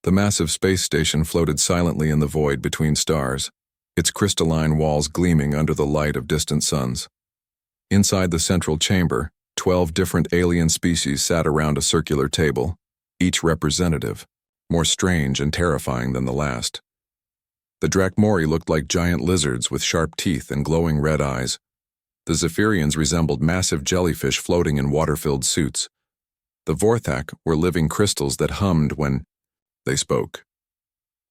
The massive space station floated silently in the void between stars, its crystalline walls gleaming under the light of distant suns. Inside the central chamber, 12 different alien species sat around a circular table, each representative, more strange and terrifying than the last. The Drachmori looked like giant lizards with sharp teeth and glowing red eyes. The Zephyrians resembled massive jellyfish floating in water-filled suits. The Vorthak were living crystals that hummed when they spoke.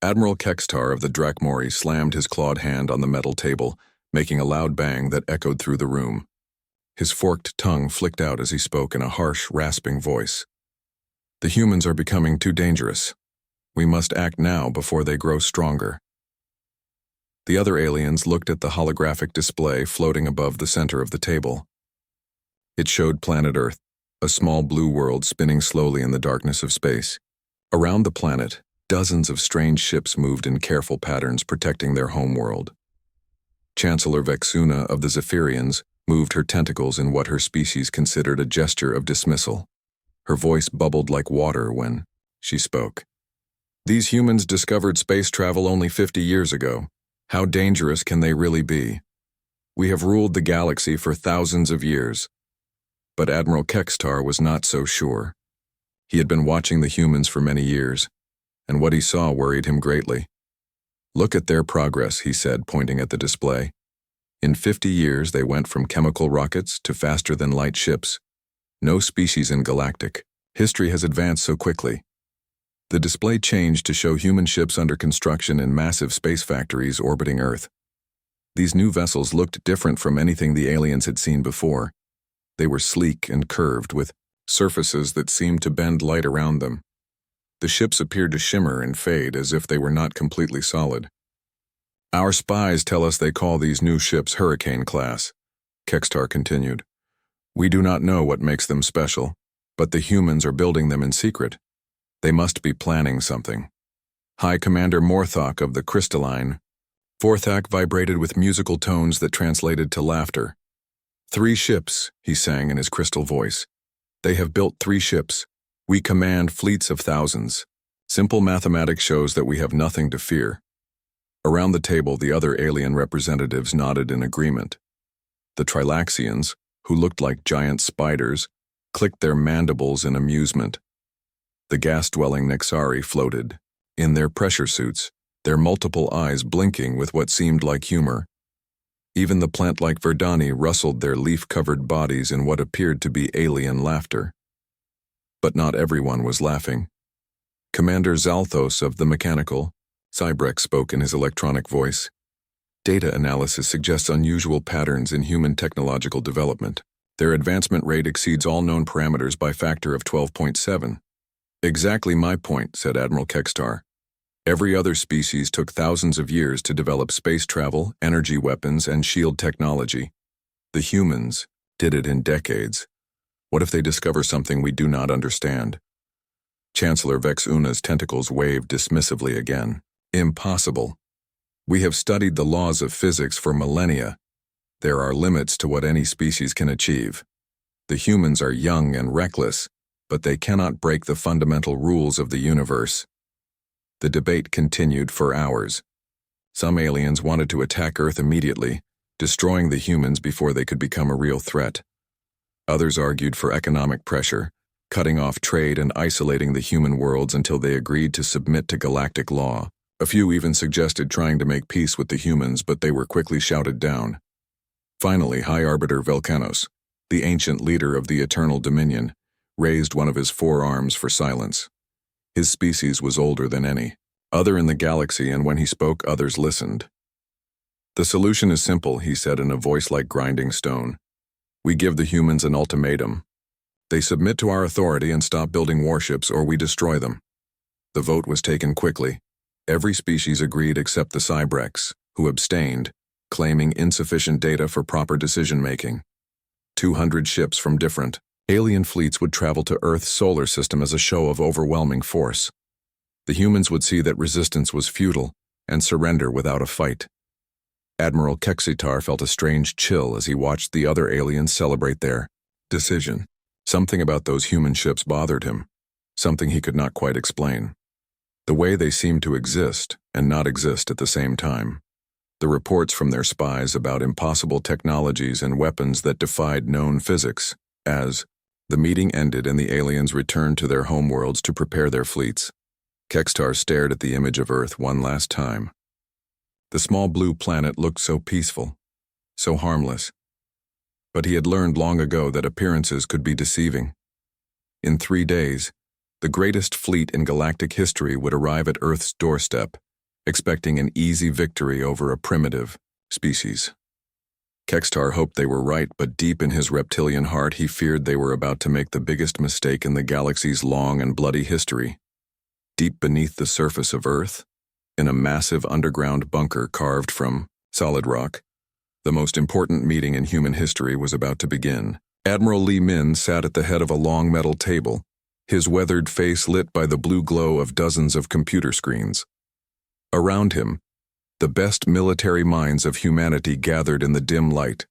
Admiral Kextar of the Drachmori slammed his clawed hand on the metal table, making a loud bang that echoed through the room. His forked tongue flicked out as he spoke in a harsh, rasping voice. "The humans are becoming too dangerous. We must act now before they grow stronger." The other aliens looked at the holographic display floating above the center of the table. It showed planet Earth, a small blue world spinning slowly in the darkness of space. Around the planet, dozens of strange ships moved in careful patterns protecting their home world. Chancellor Vexuna of the Zephyrians moved her tentacles in what her species considered a gesture of dismissal. Her voice bubbled like water when she spoke. "These humans discovered space travel only 50 years ago. How dangerous can they really be? We have ruled the galaxy for thousands of years." But Admiral Kextar was not so sure. He had been watching the humans for many years, and what he saw worried him greatly. "Look at their progress," he said, pointing at the display. "In 50 years, they went from chemical rockets to faster-than-light ships. No species in galactic history has advanced so quickly." The display changed to show human ships under construction in massive space factories orbiting Earth. These new vessels looked different from anything the aliens had seen before. They were sleek and curved, with surfaces that seemed to bend light around them. The ships appeared to shimmer and fade as if they were not completely solid. "Our spies tell us they call these new ships Hurricane class," Kextar continued. "We do not know what makes them special, but the humans are building them in secret. They must be planning something." High Commander Morthok of the Crystalline Vorthak vibrated with musical tones that translated to laughter. "3 ships," he sang in his crystal voice. "They have built 3 ships. We command fleets of thousands. Simple mathematics shows that we have nothing to fear." Around the table, the other alien representatives nodded in agreement. The Trilaxians, who looked like giant spiders, clicked their mandibles in amusement. The gas-dwelling Nexari floated, in their pressure suits, their multiple eyes blinking with what seemed like humor. Even the plant-like Verdani rustled their leaf-covered bodies in what appeared to be alien laughter. But not everyone was laughing. Commander Zalthos of the Mechanical, Cybrex spoke in his electronic voice. "Data analysis suggests unusual patterns in human technological development. Their advancement rate exceeds all known parameters by a factor of 12.7. "Exactly my point," said Admiral Kextar. "Every other species took thousands of years to develop space travel, energy weapons, and shield technology. The humans did it in decades. What if they discover something we do not understand?" Chancellor Vexuna's tentacles waved dismissively again. "Impossible. We have studied the laws of physics for millennia. There are limits to what any species can achieve. The humans are young and reckless, but they cannot break the fundamental rules of the universe." The debate continued for hours. Some aliens wanted to attack Earth immediately, destroying the humans before they could become a real threat. Others argued for economic pressure, cutting off trade and isolating the human worlds until they agreed to submit to galactic law. A few even suggested trying to make peace with the humans, but they were quickly shouted down. Finally, High Arbiter Velkanos, the ancient leader of the Eternal Dominion, raised one of his forearms for silence. His species was older than any other in the galaxy, and when he spoke, others listened. "The solution is simple," he said in a voice like grinding stone. "We give the humans an ultimatum. They submit to our authority and stop building warships, or we destroy them." The vote was taken quickly. Every species agreed except the Cybrex, who abstained, claiming insufficient data for proper decision-making. 200 ships from different alien fleets would travel to Earth's solar system as a show of overwhelming force. The humans would see that resistance was futile and surrender without a fight. Admiral Kexitar felt a strange chill as he watched the other aliens celebrate their decision. Something about those human ships bothered him, something he could not quite explain. The way they seemed to exist and not exist at the same time. The reports from their spies about impossible technologies and weapons that defied known physics. As the meeting ended and the aliens returned to their homeworlds to prepare their fleets, Kextar stared at the image of Earth one last time. The small blue planet looked so peaceful, so harmless. But he had learned long ago that appearances could be deceiving. In 3 days, the greatest fleet in galactic history would arrive at Earth's doorstep, expecting an easy victory over a primitive species. Kextar hoped they were right, but deep in his reptilian heart he feared they were about to make the biggest mistake in the galaxy's long and bloody history. Deep beneath the surface of Earth, in a massive underground bunker carved from solid rock, the most important meeting in human history was about to begin. Admiral Li Min sat at the head of a long metal table, his weathered face lit by the blue glow of dozens of computer screens. Around him, the best military minds of humanity gathered in the dim light,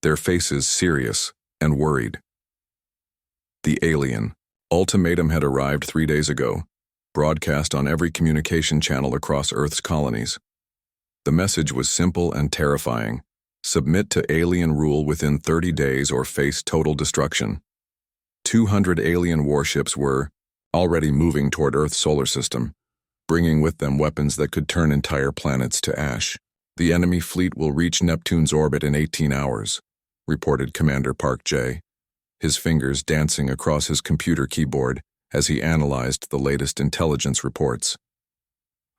their faces serious and worried. The alien ultimatum had arrived 3 days ago, broadcast on every communication channel across Earth's colonies. The message was simple and terrifying. Submit to alien rule within 30 days or face total destruction. 200 alien warships were already moving toward Earth's solar system, bringing with them weapons that could turn entire planets to ash. The enemy fleet will reach Neptune's orbit in 18 hours, reported Commander Park J, his fingers dancing across his computer keyboard as he analyzed the latest intelligence reports.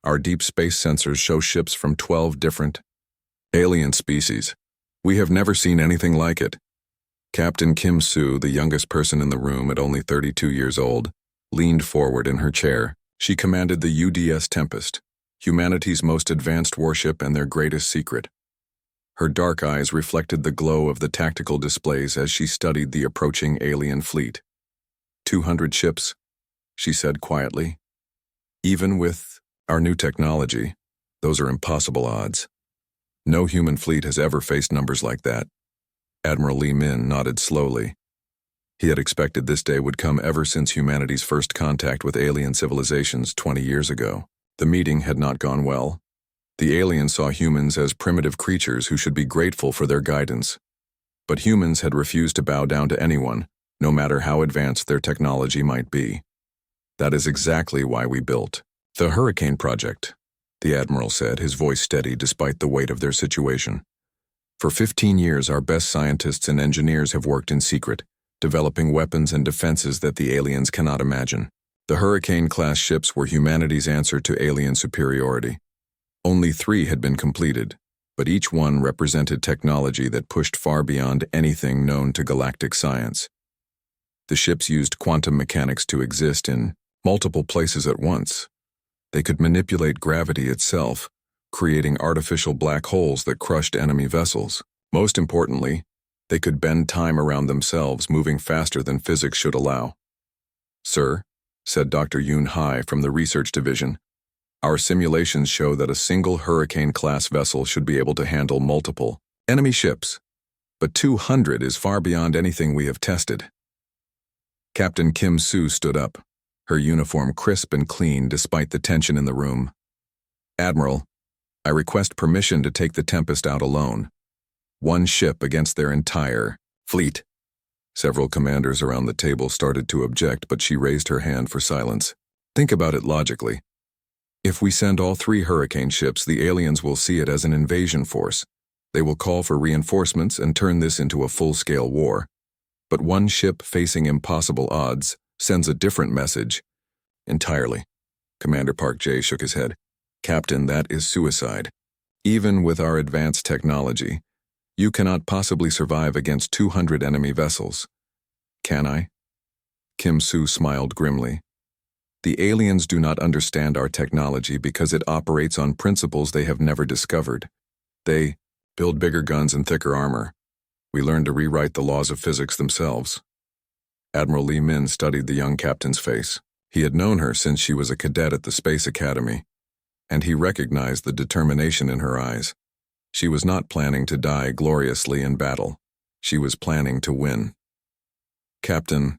Our deep space sensors show ships from 12 different alien species. We have never seen anything like it. Captain Kim Soo, the youngest person in the room at only 32 years old, leaned forward in her chair. She commanded the UDS Tempest, humanity's most advanced warship and their greatest secret. Her dark eyes reflected the glow of the tactical displays as she studied the approaching alien fleet. 200 ships, she said quietly. Even with our new technology, those are impossible odds. No human fleet has ever faced numbers like that. Admiral Li Min nodded slowly. He had expected this day would come ever since humanity's first contact with alien civilizations 20 years ago. The meeting had not gone well. The aliens saw humans as primitive creatures who should be grateful for their guidance. But humans had refused to bow down to anyone, no matter how advanced their technology might be. That is exactly why we built the Hurricane Project, the Admiral said, his voice steady despite the weight of their situation. For 15 years, our best scientists and engineers have worked in secret, developing weapons and defenses that the aliens cannot imagine. The Hurricane-class ships were humanity's answer to alien superiority. Only 3 had been completed, but each one represented technology that pushed far beyond anything known to galactic science. The ships used quantum mechanics to exist in multiple places at once. They could manipulate gravity itself, creating artificial black holes that crushed enemy vessels. Most importantly, they could bend time around themselves, moving faster than physics should allow. "Sir," said Dr. Yoon Hai from the research division, "our simulations show that a single Hurricane-class vessel should be able to handle multiple enemy ships, but 200 is far beyond anything we have tested." Captain Kim Soo stood up, her uniform crisp and clean despite the tension in the room. "Admiral, I request permission to take the Tempest out alone. 1 ship against their entire fleet." Several commanders around the table started to object, but she raised her hand for silence. "Think about it logically. If we send all 3 Hurricane ships, the aliens will see it as an invasion force. They will call for reinforcements and turn this into a full-scale war. But 1 ship facing impossible odds sends a different message entirely." Commander Park J shook his head. "Captain, that is suicide. Even with our advanced technology, you cannot possibly survive against 200 enemy vessels." "Can I?" Kim Soo smiled grimly. "The aliens do not understand our technology because it operates on principles they have never discovered. They build bigger guns and thicker armor. We learn to rewrite the laws of physics themselves." Admiral Li Min studied the young captain's face. He had known her since she was a cadet at the Space Academy, and he recognized the determination in her eyes. She was not planning to die gloriously in battle. She was planning to win. "Captain,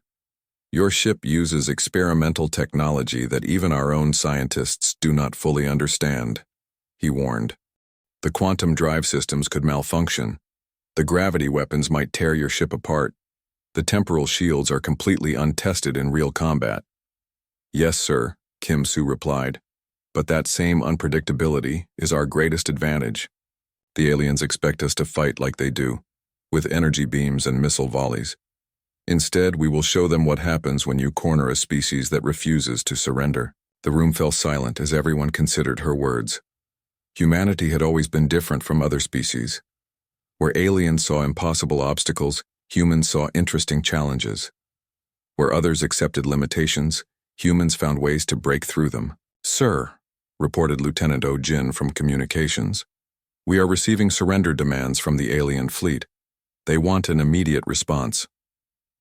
Your ship uses experimental technology that even our own scientists do not fully understand, he warned. The quantum drive systems could malfunction. The gravity weapons might tear your ship apart. The temporal shields are completely untested in real combat. Yes, sir, Kim Soo replied. But that same unpredictability is our greatest advantage. The aliens expect us to fight like they do, with energy beams and missile volleys. Instead, we will show them what happens when you corner a species that refuses to surrender. The room fell silent as everyone considered her words. Humanity had always been different from other species. Where aliens saw impossible obstacles, humans saw interesting challenges. Where others accepted limitations, humans found ways to break through them. Sir, reported Lieutenant Oh Jin from Communications, we are receiving surrender demands from the alien fleet. They want an immediate response.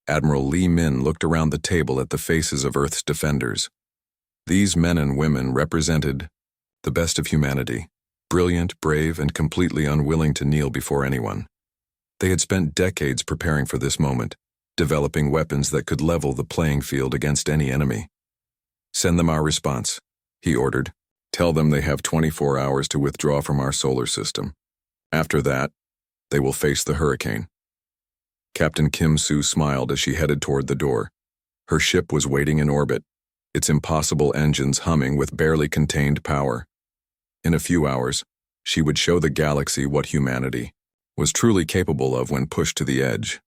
Admiral Lee Min looked around the table at the faces of Earth's defenders. These men and women represented the best of humanity, brilliant, brave, and completely unwilling to kneel before anyone. They had spent decades preparing for this moment, developing weapons that could level the playing field against any enemy. Send them our response, he ordered. Tell them they have 24 hours to withdraw from our solar system. After that, they will face the hurricane. Captain Kim Soo smiled as she headed toward the door. Her ship was waiting in orbit, its impossible engines humming with barely contained power. In a few hours, she would show the galaxy what humanity was truly capable of when pushed to the edge.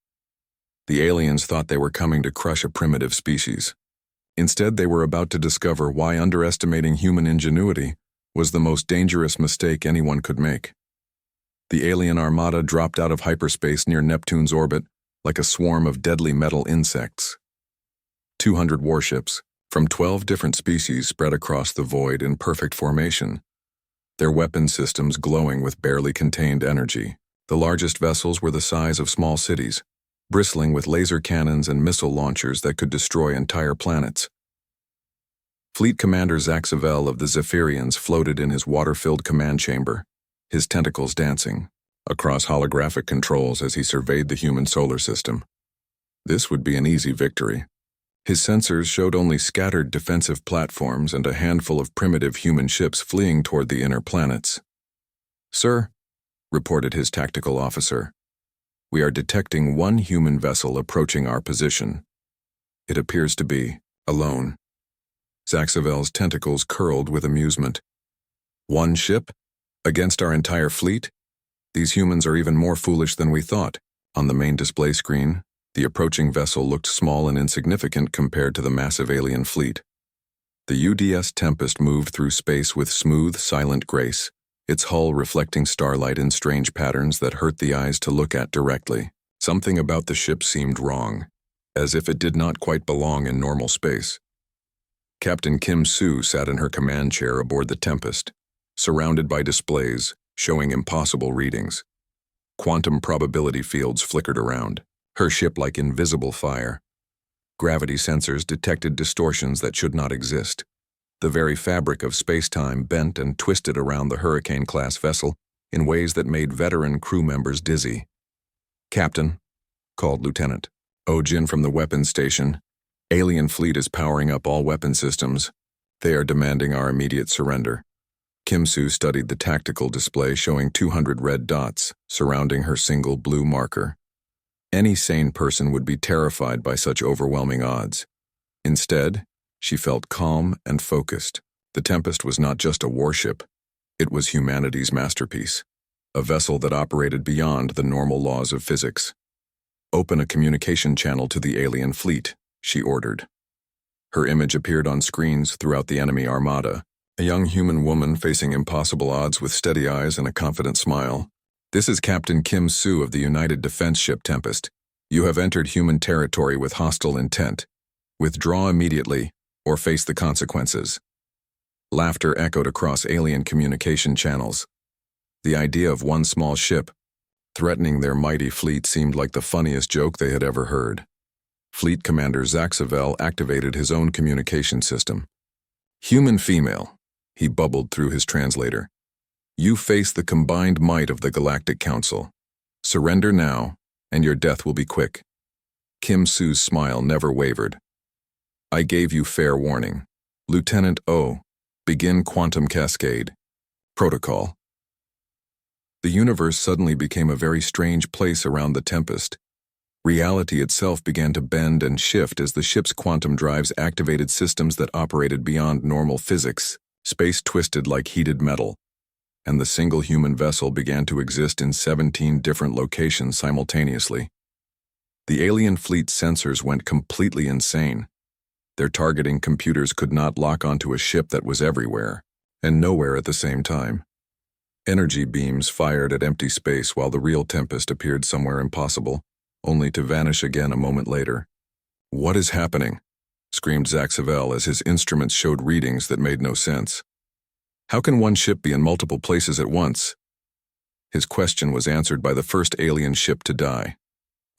The aliens thought they were coming to crush a primitive species. Instead, they were about to discover why underestimating human ingenuity was the most dangerous mistake anyone could make. The alien armada dropped out of hyperspace near Neptune's orbit like a swarm of deadly metal insects. 200 warships from 12 different species spread across the void in perfect formation, their weapon systems glowing with barely contained energy. The largest vessels were the size of small cities, bristling with laser cannons and missile launchers that could destroy entire planets. Fleet Commander Zaxavel of the Zephyrians floated in his water-filled command chamber, his tentacles dancing across holographic controls as he surveyed the human solar system. This would be an easy victory. His sensors showed only scattered defensive platforms and a handful of primitive human ships fleeing toward the inner planets. Sir, reported his tactical officer, we are detecting one human vessel approaching our position. It appears to be alone. Zaxavel's tentacles curled with amusement. One ship? Against our entire fleet? These humans are even more foolish than we thought. On the main display screen, the approaching vessel looked small and insignificant compared to the massive alien fleet. The UDS Tempest moved through space with smooth, silent grace, its hull reflecting starlight in strange patterns that hurt the eyes to look at directly. Something about the ship seemed wrong, as if it did not quite belong in normal space. Captain Kim Soo sat in her command chair aboard the Tempest, surrounded by displays showing impossible readings. Quantum probability fields flickered around, her ship like invisible fire. Gravity sensors detected distortions that should not exist. The very fabric of space-time bent and twisted around the Hurricane-class vessel in ways that made veteran crew members dizzy. Captain, called Lieutenant Oh Jin from the weapons station, alien fleet is powering up all weapon systems. They are demanding our immediate surrender. Kim Soo studied the tactical display showing 200 red dots surrounding her single blue marker. Any sane person would be terrified by such overwhelming odds. Instead, she felt calm and focused. The Tempest was not just a warship. It was humanity's masterpiece, a vessel that operated beyond the normal laws of physics. Open a communication channel to the alien fleet, she ordered. Her image appeared on screens throughout the enemy armada, a young human woman facing impossible odds with steady eyes and a confident smile. This is Captain Kim Soo of the United Defense Ship Tempest. You have entered human territory with hostile intent. Withdraw immediately, or face the consequences. Laughter echoed across alien communication channels. The idea of one small ship threatening their mighty fleet seemed like the funniest joke they had ever heard. Fleet Commander Zaxavel activated his own communication system. Human female, he bubbled through his translator. You face the combined might of the Galactic Council. Surrender now, and your death will be quick. Kim Soo's smile never wavered. I gave you fair warning. Lieutenant O. Begin quantum cascade. Protocol. The universe suddenly became a very strange place around the Tempest. Reality itself began to bend and shift as the ship's quantum drives activated systems that operated beyond normal physics. Space twisted like heated metal, and the single human vessel began to exist in 17 different locations simultaneously. The alien fleet's sensors went completely insane. Their targeting computers could not lock onto a ship that was everywhere, and nowhere at the same time. Energy beams fired at empty space while the real Tempest appeared somewhere impossible, only to vanish again a moment later. "What is happening?" screamed Zaxavel as his instruments showed readings that made no sense. "How can one ship be in multiple places at once?" His question was answered by the first alien ship to die.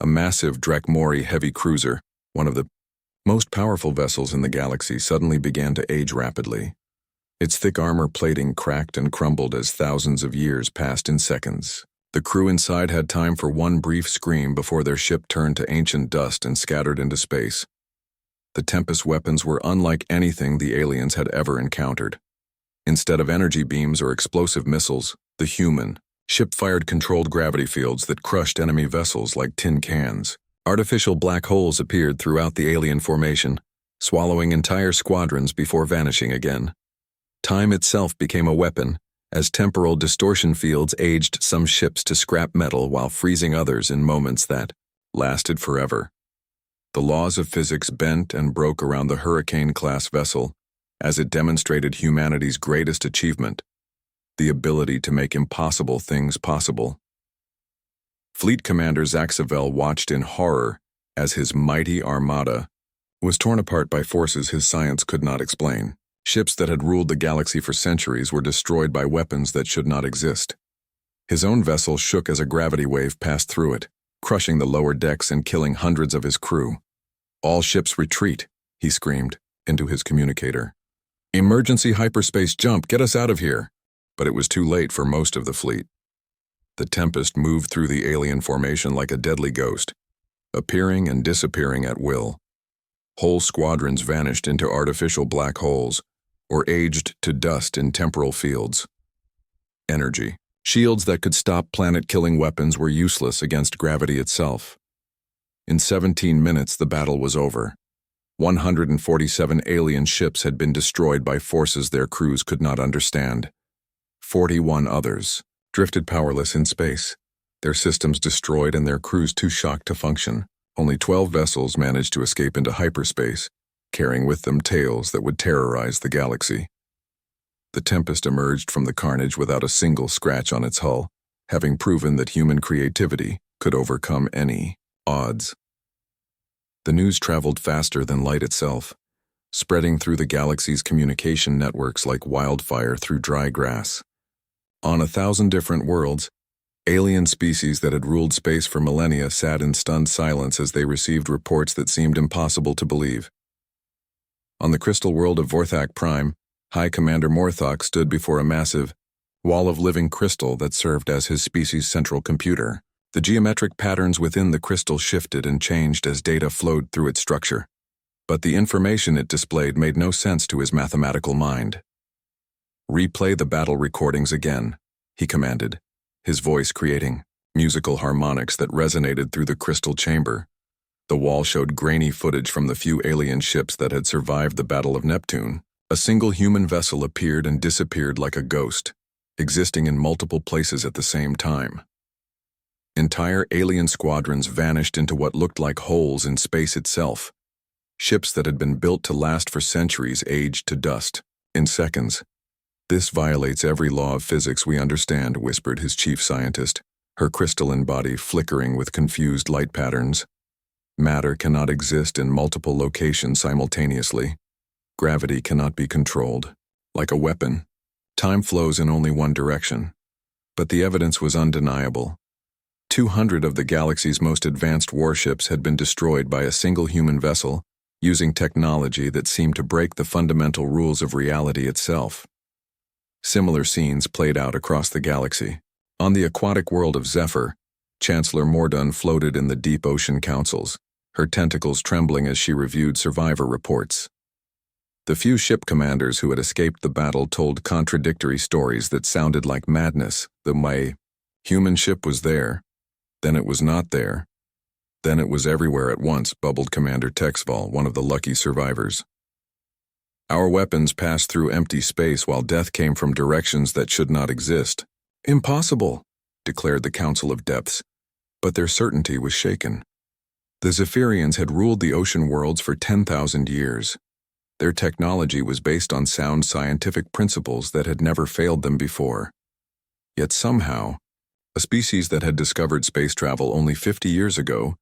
A massive Drakmori heavy cruiser, one of the most powerful vessels in the galaxy, suddenly began to age rapidly. Its thick armor plating cracked and crumbled as thousands of years passed in seconds. The crew inside had time for one brief scream before their ship turned to ancient dust and scattered into space. The Tempest weapons were unlike anything the aliens had ever encountered. Instead of energy beams or explosive missiles, the human ship fired controlled gravity fields that crushed enemy vessels like tin cans. Artificial black holes appeared throughout the alien formation, swallowing entire squadrons before vanishing again. Time itself became a weapon, as temporal distortion fields aged some ships to scrap metal while freezing others in moments that lasted forever. The laws of physics bent and broke around the Hurricane-class vessel, as it demonstrated humanity's greatest achievement, the ability to make impossible things possible. Fleet Commander Zaxavel watched in horror as his mighty armada was torn apart by forces his science could not explain. Ships that had ruled the galaxy for centuries were destroyed by weapons that should not exist. His own vessel shook as a gravity wave passed through it, crushing the lower decks and killing hundreds of his crew. "All ships retreat," he screamed into his communicator. "Emergency hyperspace jump, get us out of here." But it was too late for most of the fleet. The Tempest moved through the alien formation like a deadly ghost, appearing and disappearing at will. Whole squadrons vanished into artificial black holes, or aged to dust in temporal fields. Energy. Shields that could stop planet-killing weapons were useless against gravity itself. In 17 minutes, the battle was over. 147 alien ships had been destroyed by forces their crews could not understand. 41 others drifted powerless in space, their systems destroyed and their crews too shocked to function. Only 12 vessels managed to escape into hyperspace, carrying with them tales that would terrorize the galaxy. The Tempest emerged from the carnage without a single scratch on its hull, having proven that human creativity could overcome any odds. The news traveled faster than light itself, spreading through the galaxy's communication networks like wildfire through dry grass. On 1,000 different worlds, alien species that had ruled space for millennia sat in stunned silence as they received reports that seemed impossible to believe. On the crystal world of Vorthak Prime, High Commander Morthok stood before a massive wall of living crystal that served as his species' central computer. The geometric patterns within the crystal shifted and changed as data flowed through its structure, but the information it displayed made no sense to his mathematical mind. "Replay the battle recordings again," he commanded, his voice creating musical harmonics that resonated through the crystal chamber. The wall showed grainy footage from the few alien ships that had survived the Battle of Neptune. A single human vessel appeared and disappeared like a ghost, existing in multiple places at the same time. Entire alien squadrons vanished into what looked like holes in space itself. Ships that had been built to last for centuries aged to dust in seconds. "This violates every law of physics we understand," whispered his chief scientist, her crystalline body flickering with confused light patterns. "Matter cannot exist in multiple locations simultaneously. Gravity cannot be controlled. Like a weapon, time flows in only one direction." But the evidence was undeniable. 200 of the galaxy's most advanced warships had been destroyed by a single human vessel, using technology that seemed to break the fundamental rules of reality itself. Similar scenes played out across the galaxy. On the aquatic world of Zephyr, Chancellor Mordun floated in the deep ocean councils, her tentacles trembling as she reviewed survivor reports. The few ship commanders who had escaped the battle told contradictory stories that sounded like madness. The human ship was there, then it was not there, then it was everywhere at once, bubbled Commander Texval, one of the lucky survivors. Our weapons passed through empty space while death came from directions that should not exist. Impossible, declared the Council of Depths, but their certainty was shaken. The Zephyrians had ruled the ocean worlds for 10,000 years. Their technology was based on sound scientific principles that had never failed them before. Yet somehow, a species that had discovered space travel only 50 years ago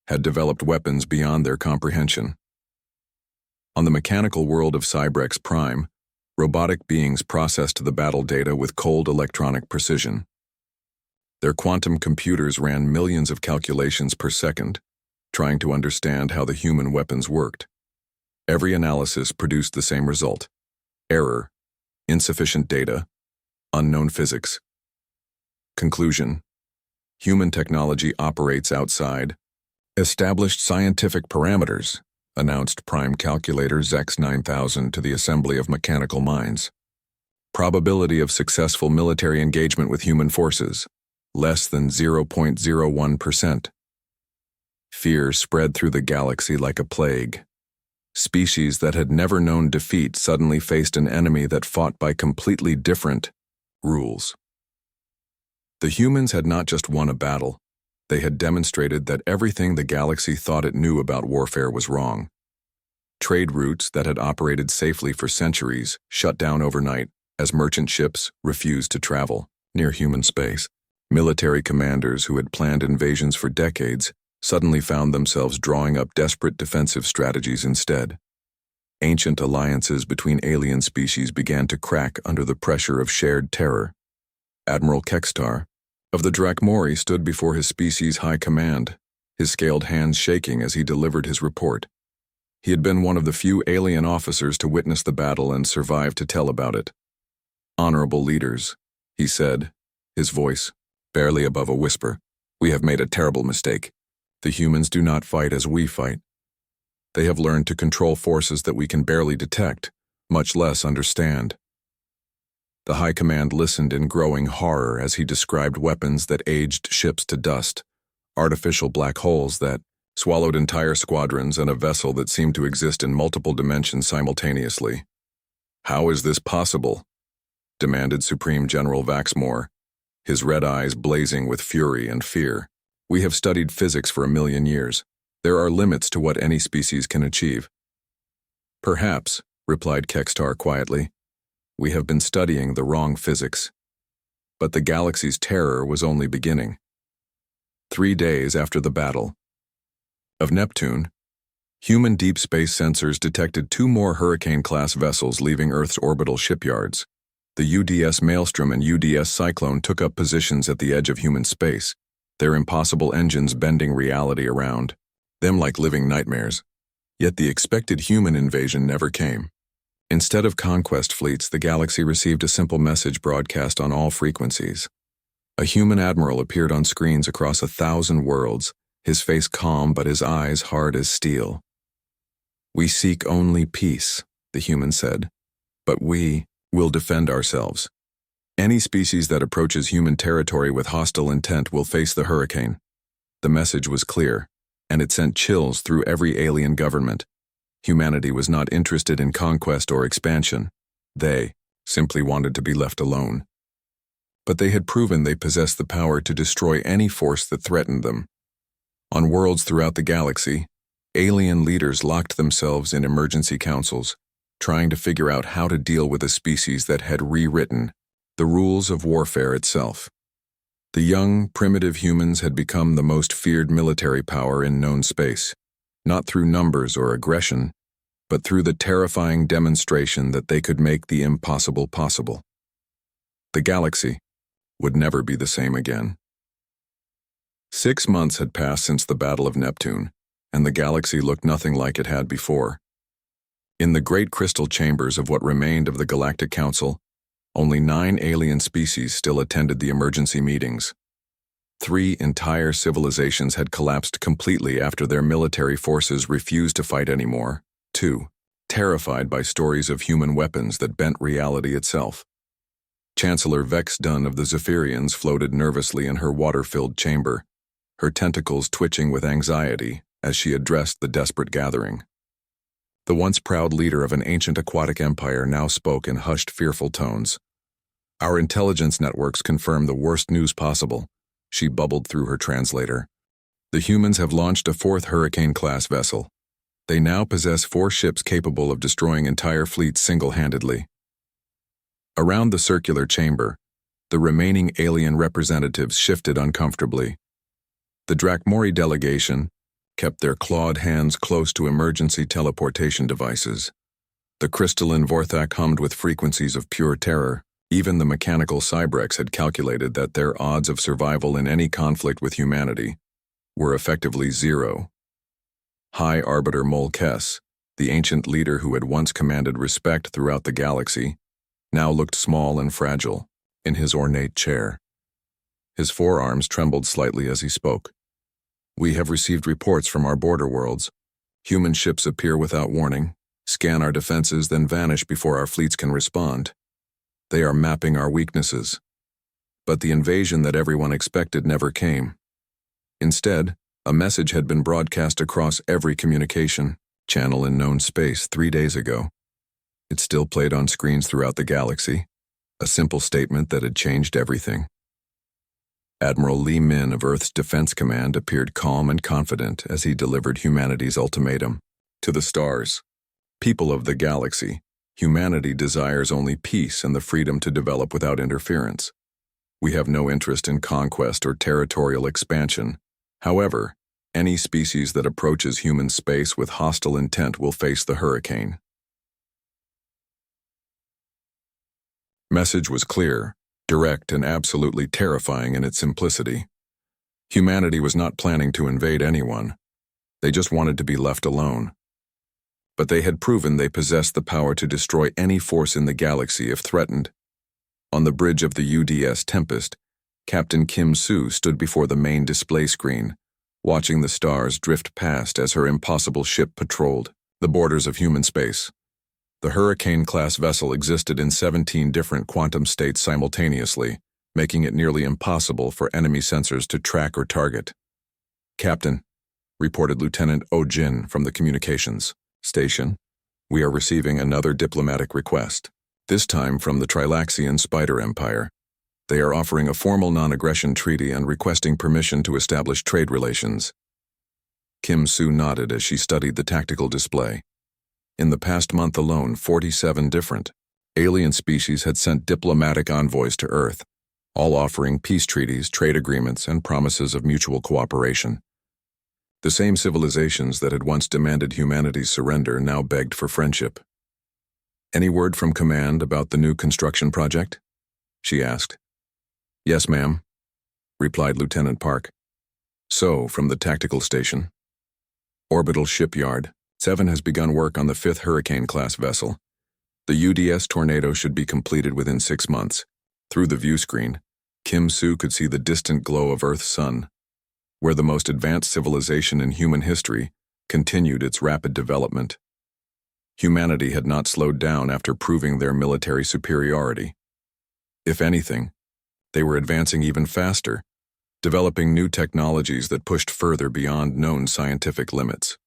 had developed weapons beyond their comprehension. On the mechanical world of Cybrex Prime, robotic beings processed the battle data with cold electronic precision. Their quantum computers ran millions of calculations per second, trying to understand how the human weapons worked. Every analysis produced the same result: error, insufficient data, unknown physics. Conclusion: human technology operates outside established scientific parameters, announced Prime Calculator Zex 9000 to the Assembly of Mechanical Minds. Probability of successful military engagement with human forces: less than 0.01%. Fear spread through the galaxy like a plague. Species that had never known defeat suddenly faced an enemy that fought by completely different rules. The humans had not just won a battle, they had demonstrated that everything the galaxy thought it knew about warfare was wrong. Trade routes that had operated safely for centuries shut down overnight as merchant ships refused to travel near human space. Military commanders who had planned invasions for decades suddenly found themselves drawing up desperate defensive strategies instead. Ancient alliances between alien species began to crack under the pressure of shared terror. Admiral Kextar of the Drakmori stood before his species' high command, his scaled hands shaking as he delivered his report. He had been one of the few alien officers to witness the battle and survive to tell about it. "Honorable leaders," he said, his voice barely above a whisper, "we have made a terrible mistake. The humans do not fight as we fight. They have learned to control forces that we can barely detect, much less understand." The High Command listened in growing horror as he described weapons that aged ships to dust, artificial black holes that swallowed entire squadrons, and a vessel that seemed to exist in multiple dimensions simultaneously. "How is this possible?" demanded Supreme General Vaxmore, his red eyes blazing with fury and fear. "We have studied physics for 1,000,000 years. There are limits to what any species can achieve." "Perhaps," replied Kextar quietly. "We have been studying the wrong physics." But the galaxy's terror was only beginning. 3 days after the battle of Neptune, human deep space sensors detected 2 more Hurricane-class vessels leaving Earth's orbital shipyards. The UDS Maelstrom and UDS Cyclone took up positions at the edge of human space, their impossible engines bending reality around them like living nightmares. Yet the expected human invasion never came. Instead of conquest fleets, the galaxy received a simple message broadcast on all frequencies. A human admiral appeared on screens across 1,000 worlds, his face calm but his eyes hard as steel. "We seek only peace," the human said, "but we will defend ourselves. Any species that approaches human territory with hostile intent will face the hurricane." The message was clear, and it sent chills through every alien government. Humanity was not interested in conquest or expansion. They simply wanted to be left alone. But they had proven they possessed the power to destroy any force that threatened them. On worlds throughout the galaxy, alien leaders locked themselves in emergency councils, trying to figure out how to deal with a species that had rewritten the rules of warfare itself. The young, primitive humans had become the most feared military power in known space, not through numbers or aggression, but through the terrifying demonstration that they could make the impossible possible. The galaxy would never be the same again. 6 months had passed since the Battle of Neptune, and the galaxy looked nothing like it had before. In the great crystal chambers of what remained of the Galactic Council, only 9 alien species still attended the emergency meetings. 3 entire civilizations had collapsed completely after their military forces refused to fight anymore. 2 terrified by stories of human weapons that bent reality itself. Chancellor Vex Dunn of the Zephyrians floated nervously in her water-filled chamber, her tentacles twitching with anxiety as she addressed the desperate gathering. The once proud leader of an ancient aquatic empire now spoke in hushed, fearful tones. "Our intelligence networks confirm the worst news possible," she bubbled through her translator. "The humans have launched a fourth Hurricane-class vessel. They now possess 4 ships capable of destroying entire fleets single-handedly." Around the circular chamber, the remaining alien representatives shifted uncomfortably. The Drakmori delegation kept their clawed hands close to emergency teleportation devices. The crystalline Vorthak hummed with frequencies of pure terror. Even the mechanical Cybrex had calculated that their odds of survival in any conflict with humanity were effectively 0. High Arbiter Molkes, the ancient leader who had once commanded respect throughout the galaxy, now looked small and fragile in his ornate chair. His forearms trembled slightly as he spoke. "We have received reports from our border worlds. Human ships appear without warning, scan our defenses, then vanish before our fleets can respond. They are mapping our weaknesses. But the invasion that everyone expected never came. Instead, a message had been broadcast across every communication channel in known space 3 days ago. It still played on screens throughout the galaxy, a simple statement that had changed everything." Admiral Lee Min of Earth's Defense Command appeared calm and confident as he delivered humanity's ultimatum. "To the stars, people of the galaxy, humanity desires only peace and the freedom to develop without interference. We have no interest in conquest or territorial expansion. However, any species that approaches human space with hostile intent will face the hurricane." Message was clear, direct, and absolutely terrifying in its simplicity. Humanity was not planning to invade anyone. They just wanted to be left alone. But they had proven they possessed the power to destroy any force in the galaxy if threatened. On the bridge of the UDS Tempest, Captain Kim Soo stood before the main display screen, watching the stars drift past as her impossible ship patrolled the borders of human space. The Hurricane-class vessel existed in 17 different quantum states simultaneously, making it nearly impossible for enemy sensors to track or target. "Captain," reported Lieutenant Oh Jin from the communications station, "we are receiving another diplomatic request, this time from the Trilaxian Spider Empire. They are offering a formal non-aggression treaty and requesting permission to establish trade relations." Kim Soo nodded as she studied the tactical display. In the past month alone, 47 different alien species had sent diplomatic envoys to Earth, all offering peace treaties, trade agreements, and promises of mutual cooperation. The same civilizations that had once demanded humanity's surrender now begged for friendship. "Any word from command about the new construction project?" she asked. "Yes, ma'am," replied Lieutenant Park. "So, from the tactical station. Orbital shipyard. 7 has begun work on the 5th Hurricane-class vessel. The UDS Tornado should be completed within 6 months. Through the view screen, Kim Soo could see the distant glow of Earth's sun, where the most advanced civilization in human history continued its rapid development. Humanity had not slowed down after proving their military superiority. If anything, they were advancing even faster, developing new technologies that pushed further beyond known scientific limits.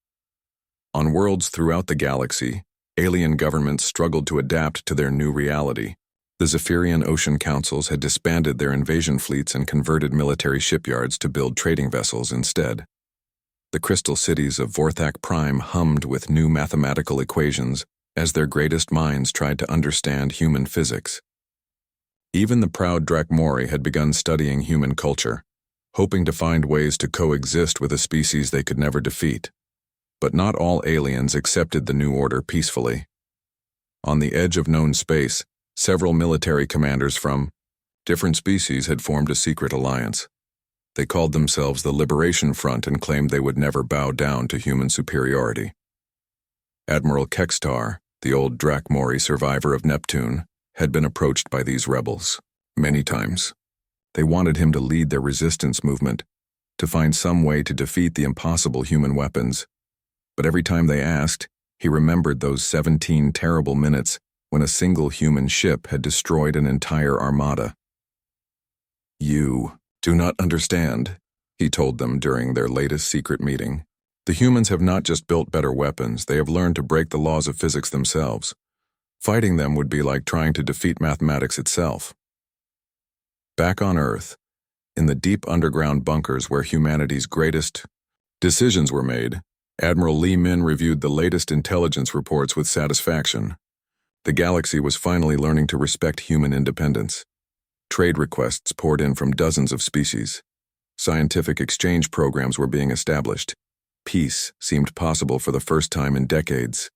On worlds throughout the galaxy, alien governments struggled to adapt to their new reality. The Zephyrian Ocean Councils had disbanded their invasion fleets and converted military shipyards to build trading vessels instead. The crystal cities of Vorthak Prime hummed with new mathematical equations as their greatest minds tried to understand human physics. Even the proud Drakmori had begun studying human culture, hoping to find ways to coexist with a species they could never defeat. But not all aliens accepted the new order peacefully. On the edge of known space, several military commanders from different species had formed a secret alliance. They called themselves the Liberation Front and claimed they would never bow down to human superiority. Admiral Kextar, the old Drakmori survivor of Neptune, had been approached by these rebels many times. They wanted him to lead their resistance movement, to find some way to defeat the impossible human weapons. But every time they asked, He remembered those 17 terrible minutes when a single human ship had destroyed an entire armada. "You do not understand," he told them during their latest secret meeting. "The humans have not just built better weapons, they have learned to break the laws of physics themselves. Fighting them would be like trying to defeat mathematics itself." Back on Earth, in the deep underground bunkers where humanity's greatest decisions were made, Admiral Li Min reviewed the latest intelligence reports with satisfaction. The galaxy was finally learning to respect human independence. Trade requests poured in from dozens of species. Scientific exchange programs were being established. Peace seemed possible for the first time in decades.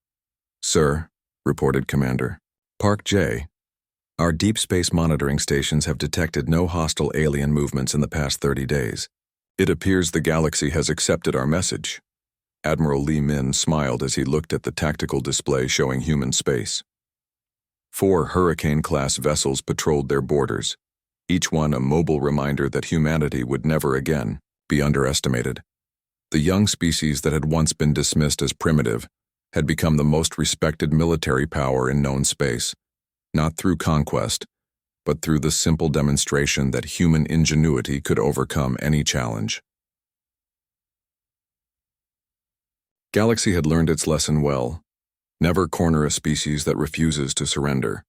"Sir," reported Commander Park J., "our deep space monitoring stations have detected no hostile alien movements in the past 30 days. It appears the galaxy has accepted our message." Admiral Li Min smiled as he looked at the tactical display showing human space. 4 Hurricane-class vessels patrolled their borders, each one a mobile reminder that humanity would never again be underestimated. The young species that had once been dismissed as primitive had become the most respected military power in known space, not through conquest, but through the simple demonstration that human ingenuity could overcome any challenge. Galaxy had learned its lesson well. Never corner a species that refuses to surrender.